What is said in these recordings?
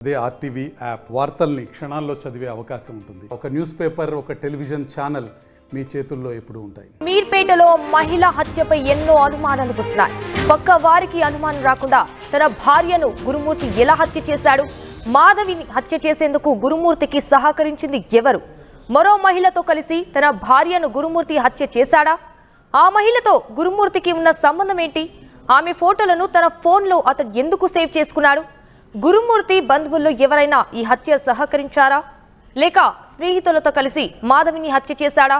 అదే RTV app వార్తల్ని క్షణాల్లో చదివే అవకాశం ఉంటుంది. ఒక న్యూస్ పేపర్, ఒక టెలివిజన్ ఛానల్ మీ చేతుల్లో ఎప్పుడూ ఉంటాయి. మీర్పేటలో మహిళా హత్యపై ఎన్నో అనుమానాలు వస్తున్నాయి. పక్క వారికి అనుమానం రాకుండా తన భార్యను గురుమూర్తి ఎలా హత్య చేశాడు? మాధవిని హత్య చేసేందుకు గురుమూర్తికి సహకరించింది ఎవరు? మరో మహిళతో కలిసి తన భార్యను గురుమూర్తి హత్య చేశాడా? ఆ మహిళతో గురుమూర్తికి ఉన్న సంబంధం ఏంటి? ఆమె ఫోటోలను తన ఫోన్లో అతడు ఎందుకు సేవ్ చేసుకున్నాడు? గురుమూర్తి బంధువుల్లో ఎవరైనా ఈ హత్య సహకరించారా? లేక స్నేహితులతో కలిసి మాధవిని హత్య చేశాడా?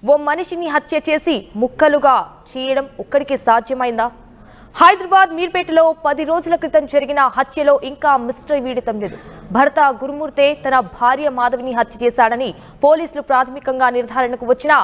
ఓ మనిషిని హత్య చేసి ముక్కలుగా చేయడం ఒక్కడికి సాధ్యమైందా? హైదరాబాద్ మీర్పేటలో 10 రోజుల క్రితం జరిగిన హత్యలో ఇంకా మిస్టరీ వీడటం లేదు. భర్త గురుమూర్తే తన భార్య మాధవిని హత్య చేశాడని పోలీసులు ప్రాథమికంగా నిర్ధారణకు వచ్చినా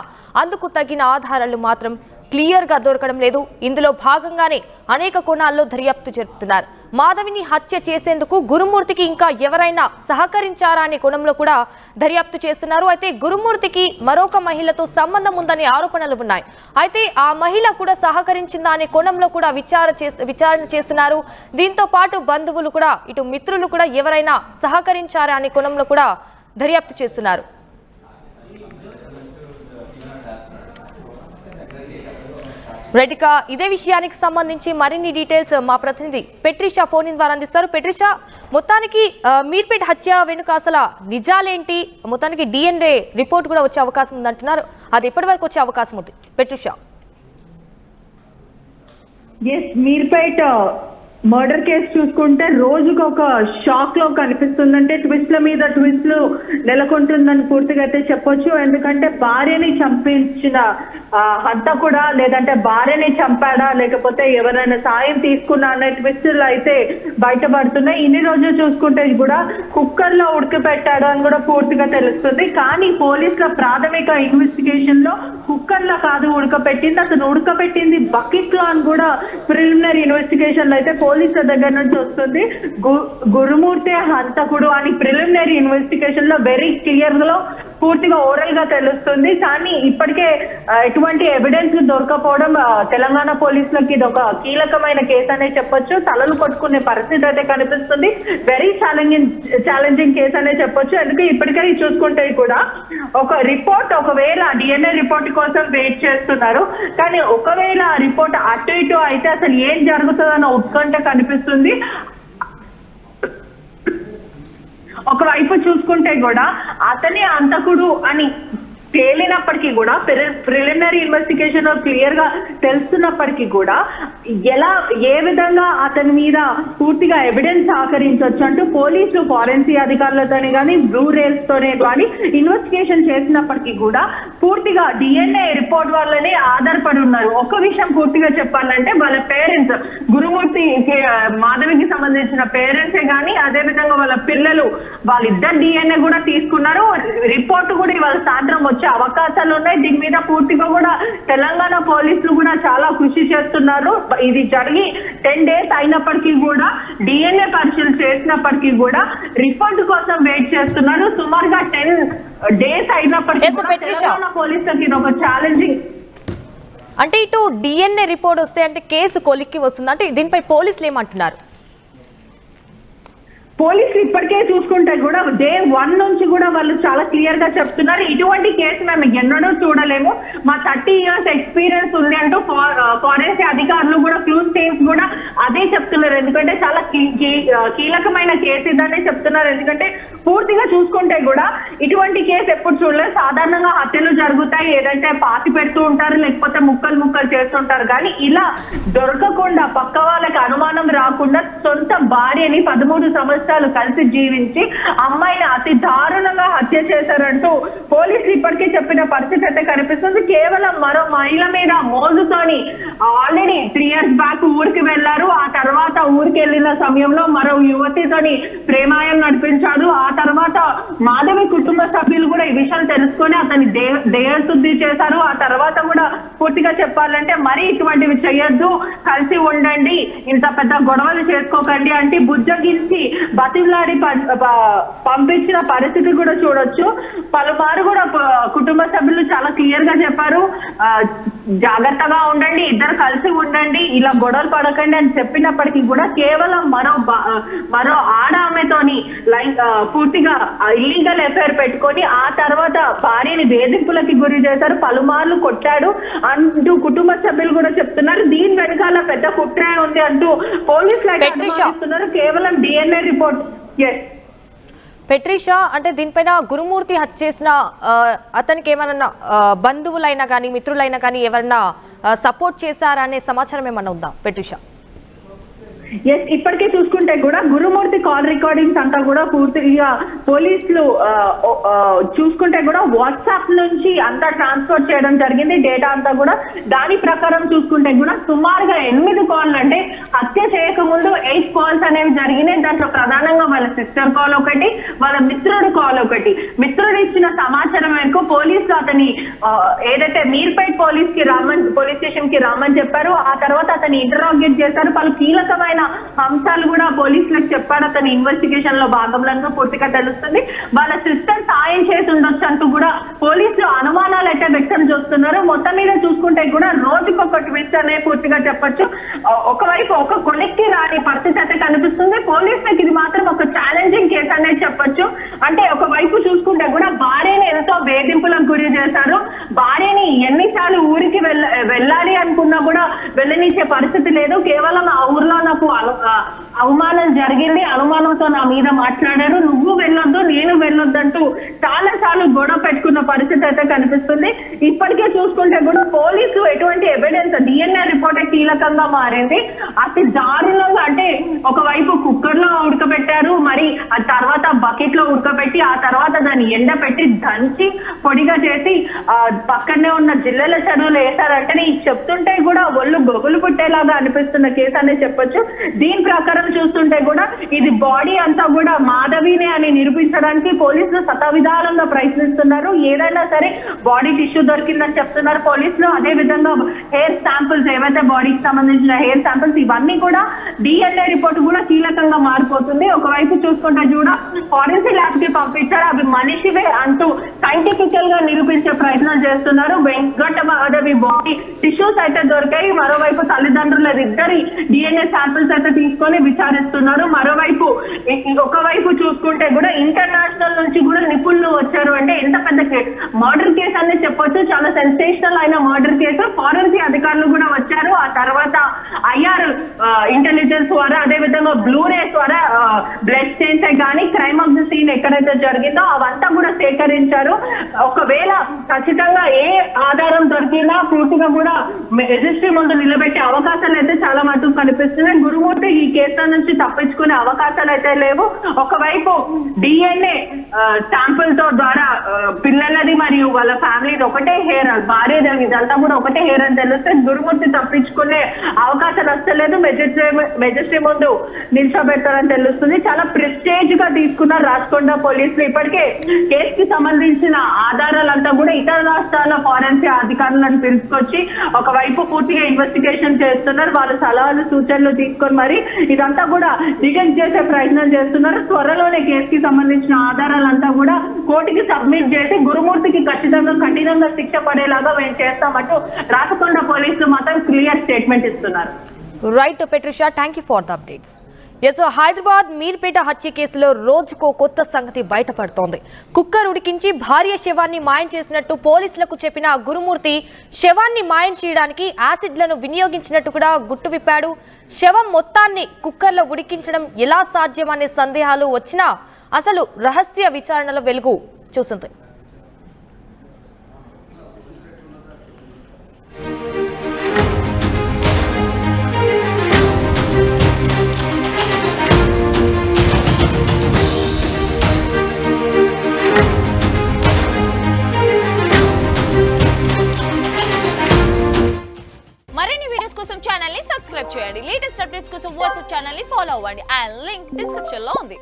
అందుకు తగిన ఆధారాలు మాత్రం క్లియర్గా దొరకడం లేదు. ఇందులో భాగంగానే అనేక కోణాల్లో దర్యాప్తు జరుపుతున్నారు. మాధవిని హత్య చేసేందుకు గురుమూర్తికి ఇంకా ఎవరైనా సహకరించారా అనే కోణంలో కూడా దర్యాప్తు చేస్తున్నారు. అయితే గురుమూర్తికి మరొక మహిళతో సంబంధం ఉందనే ఆరోపణలు ఉన్నాయి. అయితే ఆ మహిళ కూడా సహకరించిందా అనే కోణంలో కూడా విచారణ చేస్తున్నారు. దీంతో పాటు బంధువులు కూడా, ఇటు మిత్రులు కూడా ఎవరైనా సహకరించారా అనే కోణంలో కూడా దర్యాప్తు చేస్తున్నారు. రైట్, ఇదే విషయానికి సంబంధించి మరిన్ని డీటెయిల్స్ మా ప్రతినిధి పెట్రిషా ఫోన్ ద్వారా అందిస్తారు. పెట్రిషా, మొత్తానికి మీర్పేట హత్య వెనుక అసలు నిజాలేంటి? మొత్తానికి DNA రిపోర్ట్ కూడా వచ్చే అవకాశం ఉందంటున్నారు. అది ఎప్పటి వరకు వచ్చే అవకాశం ఉంది పెట్రిషా? మీర్పేట మర్డర్ కేసు చూసుకుంటే రోజుకు ఒక షాక్ లో కనిపిస్తుందంటే ట్విస్ట్ల మీద ట్విస్ట్లు నెలకొంటుందని పూర్తిగా అయితే చెప్పొచ్చు. ఎందుకంటే భార్యని చంపించిన హంతకుడా, లేదంటే భార్యని చంపాడా, లేకపోతే ఎవరైనా సాయం తీసుకున్నా అనే ట్విస్టులు అయితే బయటపడుతున్నాయి. ఇన్ని రోజులు చూసుకుంటే కూడా కుక్కర్లో ఉడకపెట్టాడు అని కూడా పూర్తిగా తెలుస్తుంది. కానీ పోలీసుల ప్రాథమిక ఇన్వెస్టిగేషన్ లో కుక్కర్లో కాదు ఉడకపెట్టింది, అతను ఉడకపెట్టింది బకెట్ లో అని కూడా ప్రిలిమినరీ ఇన్వెస్టిగేషన్ లో అయితే పోలీసుల దగ్గర నుంచి వస్తుంది. గురుమూర్తి హంతకుడు అని ప్రిలిమినరీ ఇన్వెస్టిగేషన్ లో వెరీ క్లియర్ లో పూర్తిగా ఓరల్ గా తెలుస్తుంది. కానీ ఇప్పటికే ఎటువంటి ఎవిడెన్స్ దొరకపోవడం తెలంగాణ పోలీసులకి ఇది ఒక కీలకమైన కేసు అనే చెప్పొచ్చు. తలలు కొట్టుకునే పరిస్థితి అయితే కనిపిస్తుంది. వెరీ ఛాలెంజింగ్ కేసు అనే చెప్పొచ్చు. ఎందుకంటే ఇప్పటికే చూసుకుంటే కూడా ఒక రిపోర్ట్, ఒకవేళ DNA రిపోర్ట్ కోసం వెయిట్ చేస్తున్నారు. కానీ ఒకవేళ ఆ రిపోర్ట్ అటు ఇటు అయితే అసలు ఏం జరుగుతుందన్న ఉత్కంఠ కనిపిస్తుంది. ఒకవైపు చూసుకుంటే కూడా అతనే హంతకుడు అని తేలినప్పటికీ కూడా, ప్రిలిమినరీ ఇన్వెస్టిగేషన్ క్లియర్ గా తెలుస్తున్నప్పటికీ కూడా ఏ విధంగా అతని మీద పూర్తిగా ఎవిడెన్స్ సహకరించవచ్చు అంటూ పోలీసులు ఫారెన్సిక్ అధికారులతోనే కానీ బ్లూ రేల్స్ తోనే కానీ ఇన్వెస్టిగేషన్ చేసినప్పటికీ కూడా పూర్తిగా DNA రిపోర్ట్ వల్లనే ఆధారపడి ఉన్నారు. ఒక విషయం పూర్తిగా చెప్పాలంటే వాళ్ళ పేరెంట్స్, గురుమూర్తి మాధవికి సంబంధించిన పేరెంట్సే కానీ అదే విధంగా వాళ్ళ పిల్లలు, వాళ్ళిద్దరు DNA కూడా తీసుకున్నారు. రిపోర్ట్ కూడా ఇవాళ సాయంత్రం వచ్చే అవకాశాలు ఉన్నాయి. దీని మీద పూర్తిగా కూడా తెలంగాణ పోలీసులు కూడా చాలా కృషి చేస్తున్నారు. ఇది జరిగి 10 days అయినప్పటికీ కూడా, DNA పరిశీలన చేసినప్పటికీ కూడా రిపోర్ట్ కోసం వెయిట్ చేస్తున్నారు. సుమారుగా 10 days అయినప్పటికీ తెలంగాణ పోలీసులకి ఇది ఒక ఛాలెంజింగ్. అంటే ఇటు DNA రిపోర్ట్ వస్తే అంటే కేసు కొలిక్కి వస్తుంది అంటే దీనిపై పోలీసులు ఏమంటున్నారు? పోలీసులు ఇప్పటికే చూసుకుంటే కూడా Day 1 నుంచి కూడా వాళ్ళు చాలా క్లియర్ గా చెప్తున్నారు, ఇటువంటి కేసు మేము ఎన్నడూ చూడలేము, మా 30 years ఎక్స్పీరియన్స్ ఉంది అంటూ ఫారెన్సిక్ అధికారులు కూడా, క్లూస్ టీమ్స్ కూడా అదే చెప్తున్నారు. ఎందుకంటే చాలా కీలకమైన కేసు ఇదనే చెప్తున్నారు. ఎందుకంటే పూర్తిగా చూసుకుంటే కూడా ఇటువంటి కేసు ఎప్పుడు చూడలేదు. సాధారణంగా హత్యలు జరుగుతాయి, ఏదంటే పాతి పెడుతూ ఉంటారు, లేకపోతే ముక్కలు చేస్తుంటారు. కానీ ఇలా దొరకకుండా, పక్క వాళ్ళకి అనుమానం రాకుండా సొంత భార్యని 13 సంవత్సరాలు కలిసి జీవించి అమ్మాయిని అతి దారుణంగా హత్య చేశారంటూ పోలీసులు ఇప్పటికే చెప్పిన పరిస్థితి అయితే కనిపిస్తుంది. కేవలం మరో మహిళ మీద మోజుతోని ఆల్రెడీ 3 years బ్యాక్ ఊరికి వెళ్లారు. ఆ తర్వాత ఊరికి వెళ్ళిన సమయంలో మరో యువతితోని ప్రేమాయం నడిపించాడు. ఆ తర్వాత మాధవి కుటుంబ సభ్యులు కూడా ఈ విషయం తెలుసుకొని అతని దేహశుద్ధి చేశారు. ఆ తర్వాత కూడా పూర్తిగా చెప్పాలంటే మరి ఇటువంటివి చేయొద్దు, కలిసి ఉండండి, ఇంత పెద్ద గొడవలు చేసుకోకండి అంటే బుజ్జగించి బతిలాడి పంపించిన పరిస్థితి కూడా చూడొచ్చు. పలుమారు కూడా కుటుంబ సభ్యులు చాలా క్లియర్ గా చెప్పారు, జాగ్రత్తగా ఉండండి, ఇద్దరు కలిసి ఉండండి, ఇలా గొడవలు పడకండి అని చెప్పినప్పటికీ కూడా కేవలం మరో ఆడ ఆమెతోని పూర్తిగా ఇల్లీగల్ ఎఫైర్ పెట్టుకొని ఆ తర్వాత భార్యని వేధింపులకి గురి చేశారు, పలుమార్లు కొట్టాడు అంటూ కుటుంబ సభ్యులు కూడా చెప్తున్నారు. దీని వెనకాల పెద్ద కుట్ర ఉంది అంటూ పోలీసులు అయితే అనుమానిస్తున్నారు. కేవలం DNA రిపోర్ట్. పెట్రిషా, అంటే దీనిపైన గురుమూర్తి హత్య చేసిన అతనికి ఏమన్నా బంధువులైనా కానీ మిత్రులైనా కానీ ఎవరన్నా సపోర్ట్ చేశారా అనే సమాచారం ఏమన్నా ఉందా పెట్రిషా? ఎస్, ఇప్పటికే చూసుకుంటే కూడా గురుమూర్తి కాల్ రికార్డింగ్స్ అంతా కూడా పూర్తిగా పోలీసులు చూసుకుంటే కూడా వాట్సాప్ నుంచి అంతా ట్రాన్స్ఫర్ చేయడం జరిగింది, డేటా అంతా కూడా. దాని ప్రకారం చూసుకుంటే కూడా సుమారుగా 8 కాల్, అంటే హత్య చేయకముందు 8 కాల్స్ అనేవి జరిగినాయి. దాంట్లో ప్రధానంగా వాళ్ళ సిస్టర్ కాల్ ఒకటి, వాళ్ళ మిత్రుడు కాల్ ఒకటి. మిత్రుడు ఇచ్చిన సమాచారం మేరకు పోలీసులు అతని ఏదైతే మీర్పేట్ పోలీస్ స్టేషన్ కి రామని చెప్పారు. ఆ తర్వాత అతన్ని ఇంటరాగేట్ చేశారు. పలు కీలకమైన అంశాలు కూడా పోలీసులకు చెప్పారు. అతని ఇన్వెస్టిగేషన్ లో భాగంగా పూర్తిగా తెలుస్తుంది. వాళ్ళ సిస్టర్ సాయం చేసి ఉండొచ్చు అంటూ కూడా పోలీసులు అనుమానాలు అయితే వ్యక్తం చేస్తున్నారు. మొత్తం మీద చూసుకుంటే కూడా రోజుకొక ట్విస్ట్ అనే పూర్తిగా చెప్పొచ్చు. ఒకవైపు ఒక కొలిక్కి రాని పరిస్థితి అయితే కనిపిస్తుంది. పోలీసులకు ఇది మాత్రం ఒక ఛాలెంజింగ్ కేసు అనేది చెప్పొచ్చు. అంటే ఒకవైపు చూసుకుంటే కూడా భార్యని ఎంతో వేధింపులకు గురి చేశారు. భార్యని ఎన్నిసార్లు ఊరికి వెళ్ళాలి అనుకున్నా కూడా వెళ్ళనిచ్చే పరిస్థితి లేదు. కేవలం ఆ ఊర్లో నాకు అవమానం జరిగింది, అనుమానంతో నా మీద మాట్లాడారు, నువ్వు వెళ్ళొద్దు నేను వెళ్ళొద్దంటూ చాలా సార్లు గొడవ పెట్టుకున్న పరిస్థితి అయితే కనిపిస్తుంది. ఇప్పటికే చూసుకుంటే కూడా పోలీసులు ఎటువంటి ఎవిడెన్స్, DNA రిపోర్ట్ కీలకంగా మారింది. అతి దారుణంగా, అంటే ఒకవైపు కుక్కర్ లో ఉడకబెట్టారు, మరి ఆ తర్వాత బకెట్ లో ఉడకబెట్టి ఆ తర్వాత దాన్ని ఎండపెట్టి దంచి పొడిగా చేసి పక్కనే ఉన్న జిల్లెల చెరువులు వేశారంటే చెప్తుంటే కూడా ఒళ్ళు గొగులు పుట్టేలాగా అనిపిస్తున్న కేసు అనే చెప్పొచ్చు. దీని ప్రకారం చూస్తుంటే కూడా ఇది బాడీ అంతా కూడా మాధవినే అని నిరూపించడానికి పోలీసులు శతవిధాలంగా ప్రయత్నిస్తున్నారు. ఏదైనా సరే బాడీ టిష్యూ దొరికిందని చెప్తున్నారు పోలీసులు. అదే విధంగా హెయిర్ శాంపుల్స్, ఏవైతే బాడీకి సంబంధించిన హెయిర్ శాంపుల్స్, ఇవన్నీ కూడా DNA రిపోర్ట్ కూడా కీలకంగా మారిపోతుంది. ఒకవైపు చూసుకుంటే కూడా ఫారెన్సిక్ ల్యాబ్ కి పంపించారు, అవి మనిషివే అంటూ సైంటిఫికల్ గా నిరూపించే ప్రయత్నం చేస్తున్నారు. వెంకట మాధవి బాడీ టిష్యూస్ అయితే దొరికాయి. మరోవైపు తల్లిదండ్రుల ఇద్దరి DNA శాంపిల్స్ అయితే తీసుకొని విచారిస్తున్నారు. మరోవైపు ఒకవైపు చూసుకుంటే కూడా ఇంటర్నేషనల్ నుంచి కూడా నిపుణులు వచ్చారు. అంటే ఎంత పెద్ద మర్డర్ కేసు అని చెప్పొచ్చు, చాలా సెన్సేషనల్ అయిన మర్డర్ కేసు. ఫారెన్సిక్ అధికారులు కూడా వచ్చారు. ఆ తర్వాత IR ఇంటెలిజెన్స్ ద్వారా, అదే విధంగా బ్లూ రేస్ ద్వారా బ్లడ్ స్టెయిన్స్ కానీ క్రైమ్ ఆఫ్ ది సీన్ ఎక్కడైతే జరిగిందో అవంతా కూడా సేకరించారు. ఒకవేళ ఖచ్చితంగా ఏ ఆధారం దొరికినా పూర్తిగా కూడా రిజిస్ట్రీ ముందు నిలబెట్టే అవకాశాలు అయితే చాలా మటుకు కనిపిస్తున్నాయి. గురుమూర్తి ఈ కేసు నుంచి తప్పించుకునే అవకాశాలు అయితే లేవు. ఒకవైపు DNA శాంపుల్ తో ద్వారా పిల్లలది మరియు వాళ్ళ ఫ్యామిలీది ఒకటే హెయిర్, భార్య ఇదంతా కూడా ఒకటే హెయిర్ అని తెలిస్తే గురుమూర్తి తప్పించుకునే అవకాశాలు వస్తలేదు. మెజిస్ట్రీ ముందు నిల్చోబెడతారని తెలుస్తుంది. చాలా ప్రెస్టేజ్ గా తీసుకున్నారు రాచకొండ పోలీసులు. ఇప్పటికే కేసుకి సంబంధించిన ఆధారాలంతా కూడా ఇతర రాష్ట్రాల ఫారెన్సిక్ అధికారులను పిలుచుకొచ్చి ఒకవైపు పూర్తిగా ఇన్వెస్టిగేషన్ చేస్తున్నారు. వాళ్ళ సలహాలు సూచనలు తీసుకొని మరి ఇదంతా కూడా డిటెక్ట్ చేసే ప్రయత్నం చేస్తున్నారు. త్వరలోనే కేసుకి సంబంధించిన ఆధారాలంతా కూడా కోర్టుకి సబ్మిట్ చేసి గురుమూర్తికి కఠినంగా శిక్ష పడేలాగా మేము చేస్తామంటూ రాచకొండ పోలీసులు మాత్రం క్లియర్ స్టేట్మెంట్ ఇస్తున్నారు. Right పెట్రిషా, thank you for the updates. Hyderabad Meerpet హత్య కేసులో రోజుకో కొత్త సంగతి బయటపడుతోంది. కుక్కర్ ఉడికించి భార్య శవాన్ని మాయం చేసినట్టు పోలీసులకు చెప్పిన గురుమూర్తి శవాన్ని మాయం చేయడానికి యాసిడ్లను వినియోగించినట్టు కూడా గుట్టు విప్పాడు. శవం మొత్తాన్ని కుక్కర్లో ఉడికించడం ఎలా సాధ్యమనే సందేహాలు వచ్చినా అసలు రహస్య విచారణలో వెలుగు చూసింది. మరిన్ని వీడియోస్ కోసం ఛానల్ ని సబ్స్క్రైబ్ చేయండి. లేటెస్ట్ అప్డేట్స్ కోసం వాట్సాప్ ఛానల్ ని ఫాలో అవ్వండి. ఆ లింక్ డిస్క్రిప్షన్ లో ఉంది.